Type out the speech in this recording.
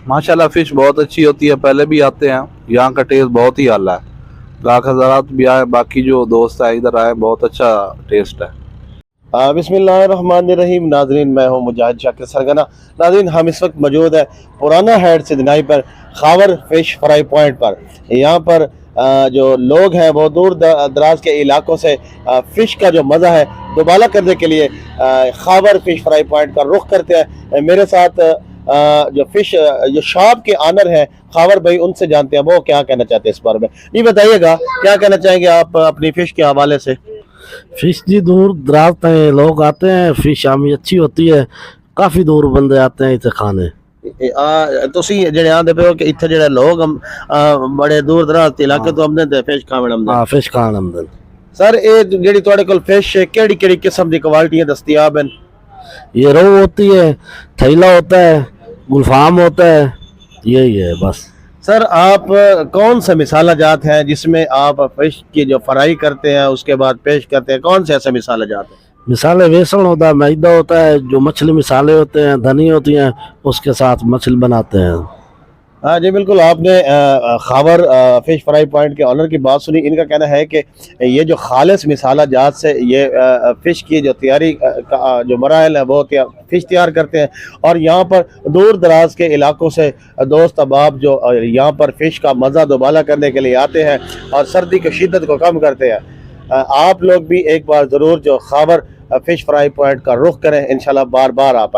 माशाल्लाह फ़िश बहुत अच्छी होती है, पहले भी आते हैं। यहाँ का टेस्ट बहुत ही आला है। गाहक हज़रात भी आए, बाकी जो दोस्त आए इधर आए, बहुत अच्छा टेस्ट है। बिस्मिल्लाहिर्रहमानिर्रहीम। नाजरीन, मैं हूँ मुजाहिद शाकिर सरगना। नाजरीन, हम इस वक्त मौजूद है पुराना हेड सिदनाई पर, खावर फिश फ्राई पॉइंट पर। यहाँ पर जो लोग हैं वो दूर दराज के इलाकों से फ़िश का जो मज़ा है दोबाला करने के लिए खावर फिश फ्राई पॉइंट का रुख करते हैं। मेरे साथ जो फिश जो शॉप के ऑनर हैं खावर भाई, उनसे जानते हैं वो क्या कहना चाहते हैं इस बारे में। नहीं, बताइएगा क्या कहना चाहेंगे आप अपनी फ़िश के हवाले से। फिश जी दूर दराज तक लोग आते हैं, फिश आमी अच्छी होती है, काफ़ी दूर बंदे आते हैं इतने खाने। ਤੁਸੀਂ ਜਿਹੜੇ ਆਂਦੇ ਪਏ ਹੋ ਕਿ ਇੱਥੇ ਜਿਹੜੇ ਲੋਕ ਬੜੇ ਦੂਰ ਦਰਾਜ਼ ਦੇ ਇਲਾਕੇ ਤੋਂ ਆਉਂਦੇ ਤੇ ਫਿਸ਼ ਖਾਣ ਆਉਂਦੇ। हाँ फिश खान आमदन। ਸਰ, ਇਹ ਜਿਹੜੀ ਤੁਹਾਡੇ ਕੋਲ ਫਿਸ਼ ਕਿਹੜੀ ਕਿਹੜੀ ਕਿਸਮ ਦੀ ਕੁਆਲਿਟੀਆਂ ਦਸਤਿਆਬ ਹਨ? ये रोहू होती है, थैला होता है, गुलफाम होता है, यही है बस। सर, आप कौन से मिसाला जात हैं जिसमें आप फिश की जो फ्राई करते हैं उसके बाद पेश करते हैं, कौन से ऐसे मिसाला जात हैं? मिसाले बेसन होता है, मैदा होता है, जो मछली मिसाले होते हैं, धनी होती हैं, उसके साथ मछली बनाते हैं। हाँ जी, बिल्कुल। आपने खावर फिश फ्राई पॉइंट के ऑनर की बात सुनी। इनका कहना है कि ये जो खालिस मिसाला जात से ये फ़िश की जो तैयारी का जो मराहल है वो फ़िश तैयार करते हैं, और यहाँ पर दूर दराज के इलाकों से दोस्त अहबाब जो यहाँ पर फ़िश का मज़ा दोबाला करने के लिए आते हैं और सर्दी की शिद्दत को कम करते हैं। आप लोग भी एक बार ज़रूर जो खावर फिश फ्राई पॉइंट का रुख करें, इंशाल्लाह बार बार आप आएँ।